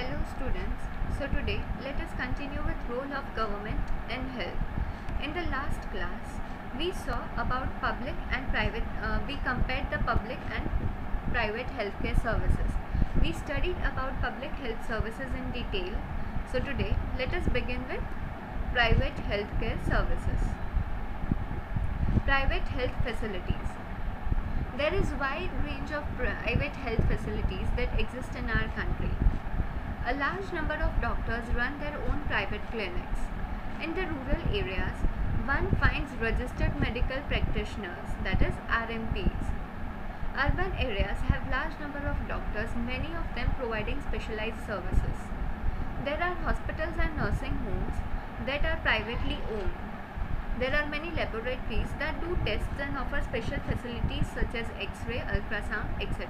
Hello students. So today let us continue with role of government in health. In the last class we saw about public and private we compared the public and private healthcare services. We studied about public health services in detail. So today let us begin with private healthcare services. Private health facilities. There is wide range of private health facilities that exist in our country. A large number of doctors run their own private clinics. In the rural areas, one finds registered medical practitioners, that is RMPs. Urban areas have large number of doctors, many of them providing specialized services. There are hospitals and nursing homes that are privately owned. There are many laboratories that do tests and offer special facilities such as X-ray, ultrasound, etc.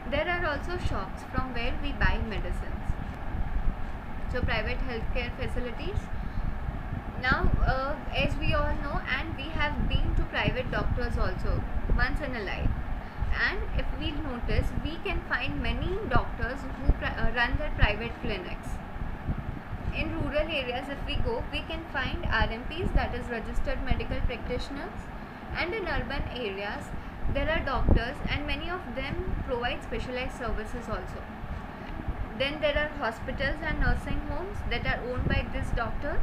There are also shops from where we buy medicines. So private healthcare facilities. Now as we all know, and we have been to private doctors also once in a life, and if we notice, we can find many doctors who run their private clinics. In rural areas, if we go, we can find RMPs, that is registered medical practitioners, and in urban areas there are doctors and many of them provide specialized services also. Then there are hospitals and nursing homes that are owned by these doctors.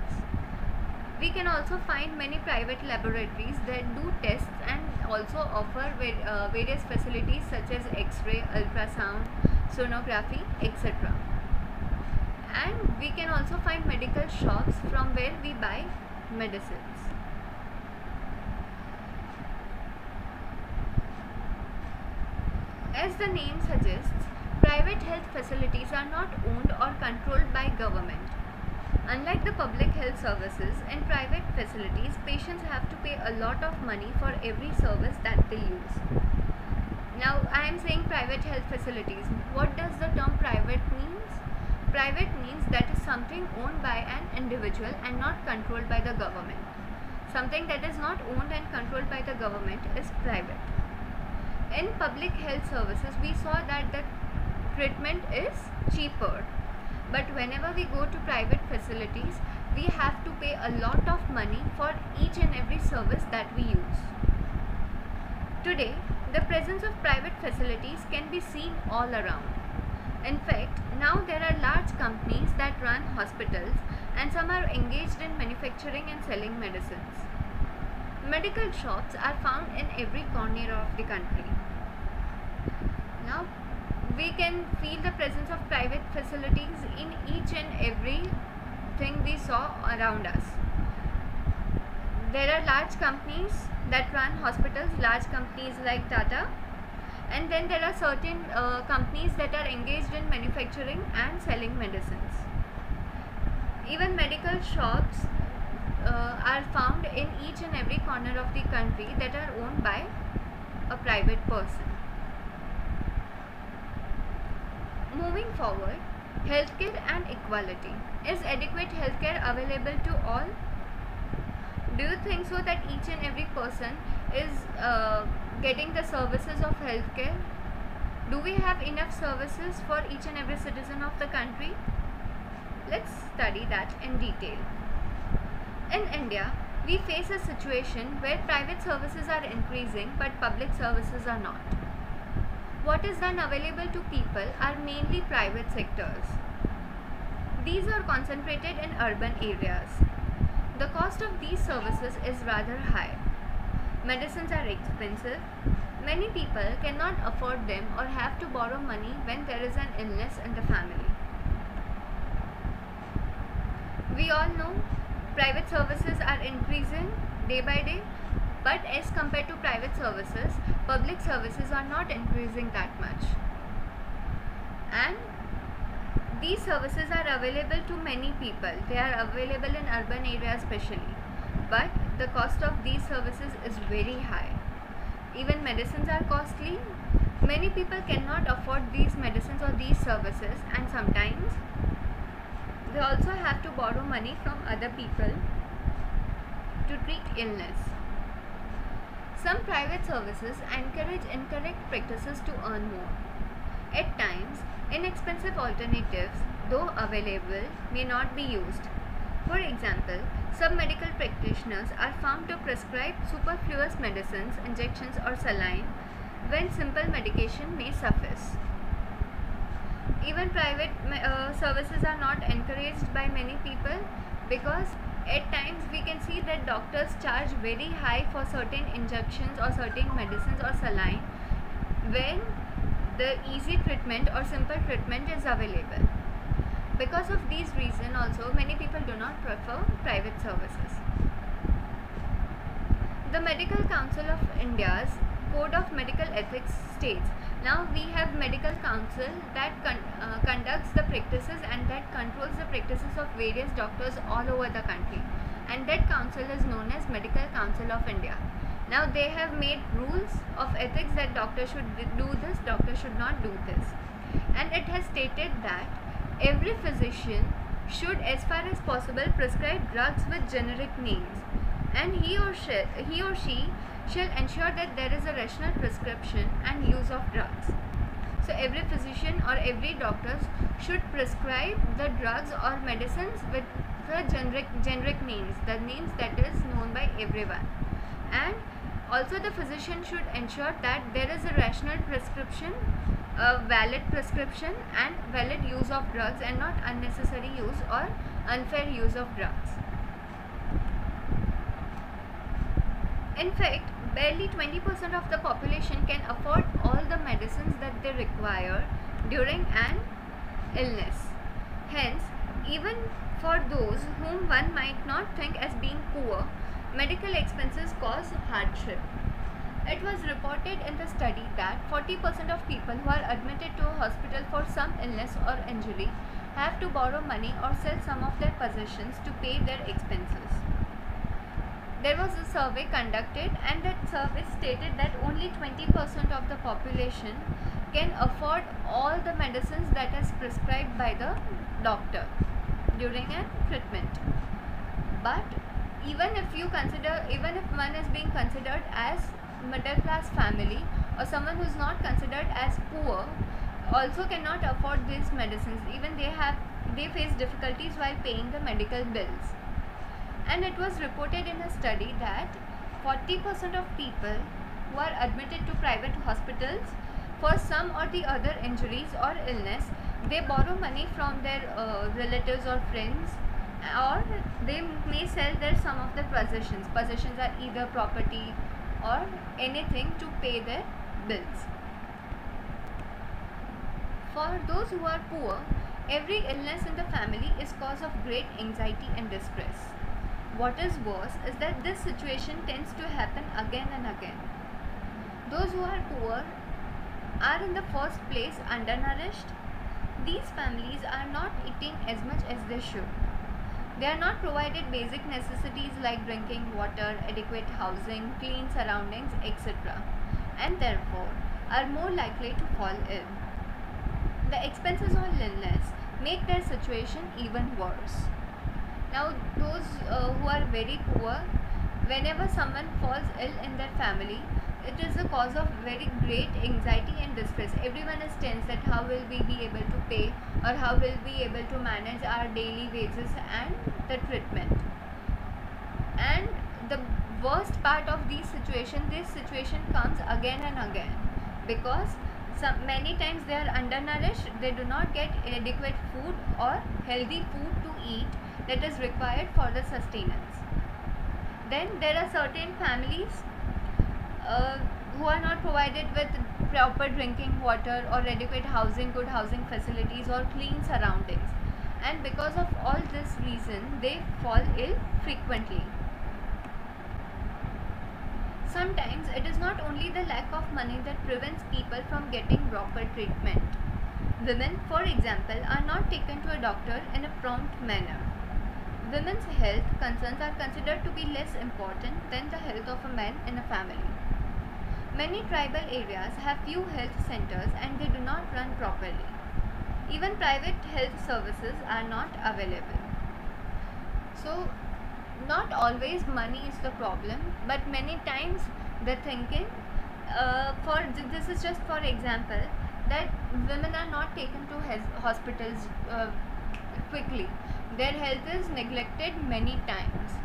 We can also find many private laboratories that do tests and also offer various facilities such as X-ray, ultrasound, sonography, etc. And we can also find medical shops from where we buy medicines. As the name suggests, private health facilities are not owned or controlled by government. Unlike the public health services, in private facilities, patients have to pay a lot of money for every service that they use. Now, I am saying private health facilities. What does the term private means? Private means that is something owned by an individual and not controlled by the government. Something that is not owned and controlled by the government is private. In public health services, we saw that the treatment is cheaper. But whenever we go to private facilities, we have to pay a lot of money for each and every service that we use. Today, the presence of private facilities can be seen all around. In fact, now there are large companies that run hospitals and some are engaged in manufacturing and selling medicines. Medical shops are found in every corner of the country. Now, we can feel the presence of private facilities in each and every thing we saw around us. There are large companies that run hospitals, large companies like Tata, and then there are certain companies that are engaged in manufacturing and selling medicines. Even medical shops are found in each and every corner of the country that are owned by a private person. Moving forward, healthcare and equality. Is adequate healthcare available to all? Do you think so that each and every person is getting the services of healthcare? Do we have enough services for each and every citizen of the country? Let's study that in detail. In India, we face a situation where private services are increasing but public services are not. What is then available to people are mainly private sectors. These are concentrated in urban areas. The cost of these services is rather high. Medicines are expensive. Many people cannot afford them or have to borrow money when there is an illness in the family. We all know private services are increasing day by day, but as compared to private services, public services are not increasing that much. And these services are available to many people. They are available in urban areas especially. But the cost of these services is very high. Even medicines are costly. Many people cannot afford these medicines or these services, and sometimes they also have to borrow money from other people to treat illness. Some private services encourage incorrect practices to earn more. At times, inexpensive alternatives, though available, may not be used. For example, some medical practitioners are found to prescribe superfluous medicines, injections, or saline when simple medication may suffice. Even private services are not encouraged by many people, because at times we can see that doctors charge very high for certain injections or certain medicines or saline when the easy treatment or simple treatment is available. Because of these reasons also, many people do not prefer private services. The Medical Council of India's Code of Medical Ethics states, now we have medical council that conducts the practices and that controls the practices of various doctors all over the country, and that council is known as Medical Council of India. Now they have made rules of ethics that doctor should do this, doctor should not do this, and it has stated that every physician should, as far as possible, prescribe drugs with generic names, and he or she shall ensure that there is a rational prescription and use of drugs. So every physician or every doctor should prescribe the drugs or medicines with the generic names, the names that is known by everyone. And also the physician should ensure that there is a rational prescription, a valid prescription and valid use of drugs, and not unnecessary use or unfair use of drugs. In fact, barely 20% of the population can afford all the medicines that they require during an illness. Hence, even for those whom one might not think as being poor, medical expenses cause hardship. It was reported in the study that 40% of people who are admitted to a hospital for some illness or injury have to borrow money or sell some of their possessions to pay their expenses. There was a survey conducted, and that survey stated that only 20% of the population can afford all the medicines that is prescribed by the doctor during a treatment. But even if one is being considered as middle class family, or someone who is not considered as poor also cannot afford these medicines, even they face difficulties while paying the medical bills. And it was reported in a study that 40% of people who are admitted to private hospitals for some or the other injuries or illness, they borrow money from their relatives or friends, or they may sell some of their possessions. Possessions are either property or anything to pay their bills. For those who are poor, every illness in the family is cause of great anxiety and distress. What is worse is that this situation tends to happen again and again. Those who are poor are in the first place undernourished. These families are not eating as much as they should. They are not provided basic necessities like drinking water, adequate housing, clean surroundings, etc., and therefore are more likely to fall ill. The expenses of illness make their situation even worse. Now, those who are very poor, whenever someone falls ill in their family, it is a cause of very great anxiety and distress. Everyone is tense that how will we be able to pay, or how will we be able to manage our daily wages and the treatment. And the worst part of this situation comes again and again, because many times they are undernourished, they do not get adequate food or healthy food to eat that is required for the sustenance. Then there are certain families who are not provided with proper drinking water or adequate housing, good housing facilities or clean surroundings, and because of all this reason they fall ill frequently. Sometimes it is not only the lack of money that prevents people from getting proper treatment. Women, for example, are not taken to a doctor in a prompt manner. Women's health concerns are considered to be less important than the health of a man in a family. Many tribal areas have few health centers and they do not run properly. Even private health services are not available. So, not always money is the problem, but many times the thinking, this is just for example, that women are not taken to hospitals quickly. Their health is neglected many times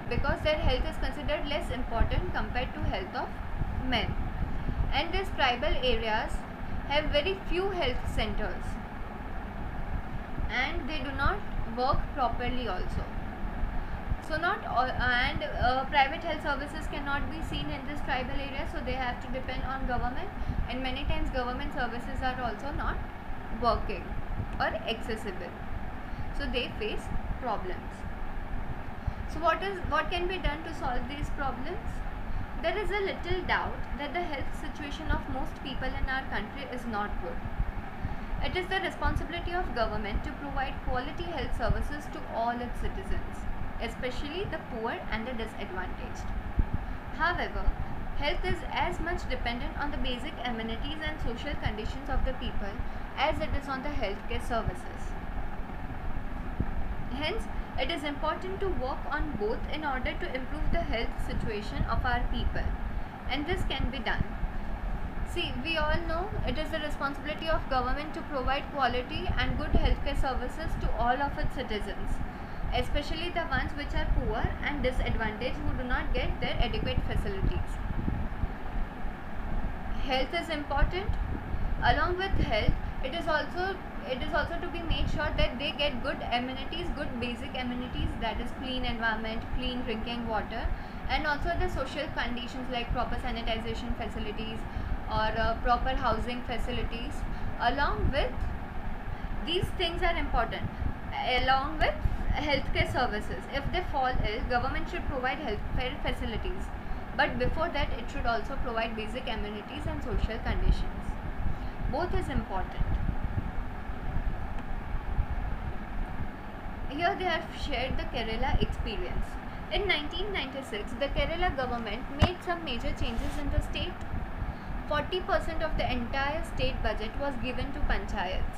because their health is considered less important compared to health of men. And these tribal areas have very few health centers and they do not work properly also. So not all, and private health services cannot be seen in this tribal area, so they have to depend on government, and many times government services are also not working or accessible, so they face problems. So what can be done to solve these problems? There is a little doubt that the health situation of most people in our country is not good. It is the responsibility of government to provide quality health services to all its citizens, especially the poor and the disadvantaged. However, health is as much dependent on the basic amenities and social conditions of the people as it is on the healthcare services. Hence, it is important to work on both in order to improve the health situation of our people, and this can be done. See, we all know it is the responsibility of government to provide quality and good healthcare services to all of its citizens, especially the ones which are poor and disadvantaged who do not get their adequate facilities. Health is important. Along with health, it is also to be made sure that they get good amenities, good basic amenities, that is clean environment, clean drinking water, and also the social conditions like proper sanitization facilities or proper housing facilities. Along with these things are important. Along with healthcare services, if they fall ill, government should provide healthcare facilities, but before that it should also provide basic amenities and social conditions. Both is important. Here they have shared the Kerala experience. In 1996, the Kerala government made some major changes in the state. 40% of the entire state budget was given to panchayats.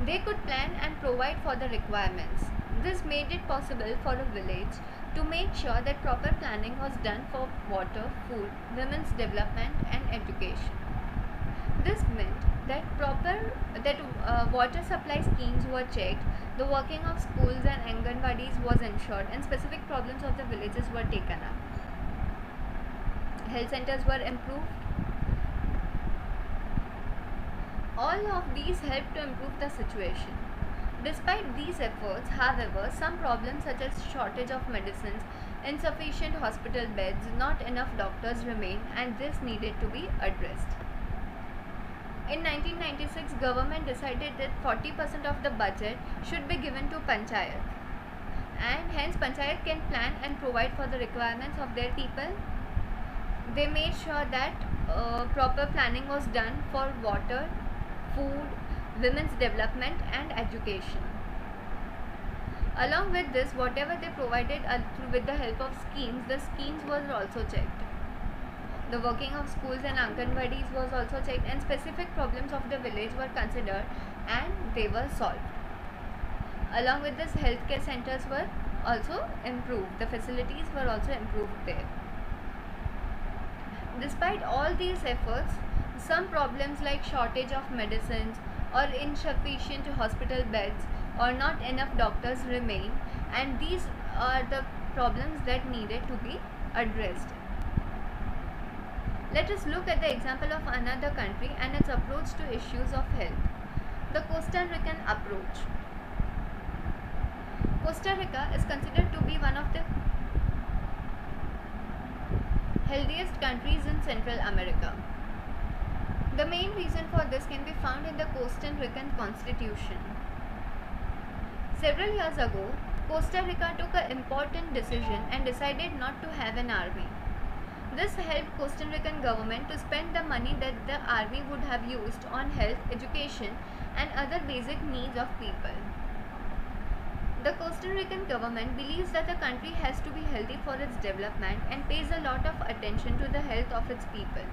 They could plan and provide for the requirements. This made it possible for a village to make sure that proper planning was done for water, food, women's development and education. This meant that water supply schemes were checked, the working of schools and Anganwadis was ensured, and specific problems of the villages were taken up. Health centers were improved. All of these helped to improve the situation. Despite these efforts, however, some problems such as shortage of medicines, insufficient hospital beds, not enough doctors remain, and this needed to be addressed. In 1996, government decided that 40% of the budget should be given to panchayat, and hence panchayat can plan and provide for the requirements of their people. They made sure that proper planning was done for water, food, women's development and education. Along with this, whatever they provided with the help of schemes, the schemes were also checked. The working of schools and Anganwadis was also checked, and specific problems of the village were considered and they were solved. Along with this, healthcare centers were also improved. The facilities were also improved there. Despite all these efforts, some problems like shortage of medicines or insufficient hospital beds or not enough doctors remain, and these are the problems that needed to be addressed. Let us look at the example of another country and its approach to issues of health. The Costa Rican approach. Costa Rica is considered to be one of the healthiest countries in Central America. The main reason for this can be found in the Costa Rican Constitution. Several years ago, Costa Rica took an important decision and decided not to have an army. This helped Costa Rican government to spend the money that the army would have used on health, education and other basic needs of people. The Costa Rican government believes that the country has to be healthy for its development and pays a lot of attention to the health of its people.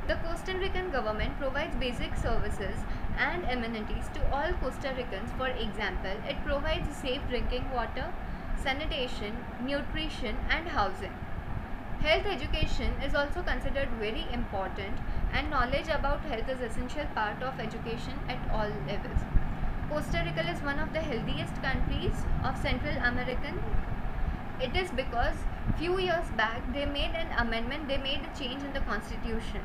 The Costa Rican government provides basic services and amenities to all Costa Ricans. For example, it provides safe drinking water, sanitation, nutrition and housing. Health education is also considered very important and knowledge about health is essential part of education at all levels. Costa Rica is one of the healthiest countries of Central American. It is because few years back they made an amendment, they made a change in the constitution.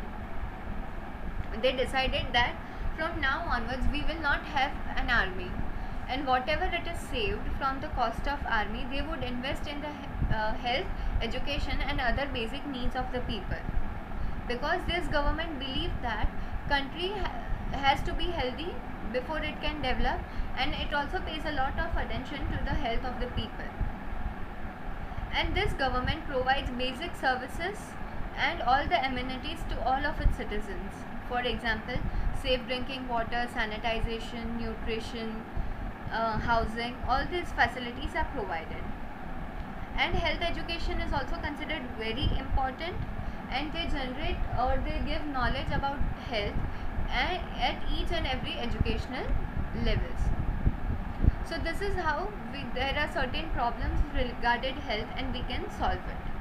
They decided that from now onwards we will not have an army, and whatever it is saved from the cost of army, they would invest in the health, education and other basic needs of the people, because this government believed that country has to be healthy before it can develop, and it also pays a lot of attention to the health of the people. And this government provides basic services and all the amenities to all of its citizens. For example, safe drinking water, sanitization, nutrition, housing, all these facilities are provided. And health education is also considered very important, and they generate or they give knowledge about health at each and every educational levels. So this is how there are certain problems regarding health and we can solve it.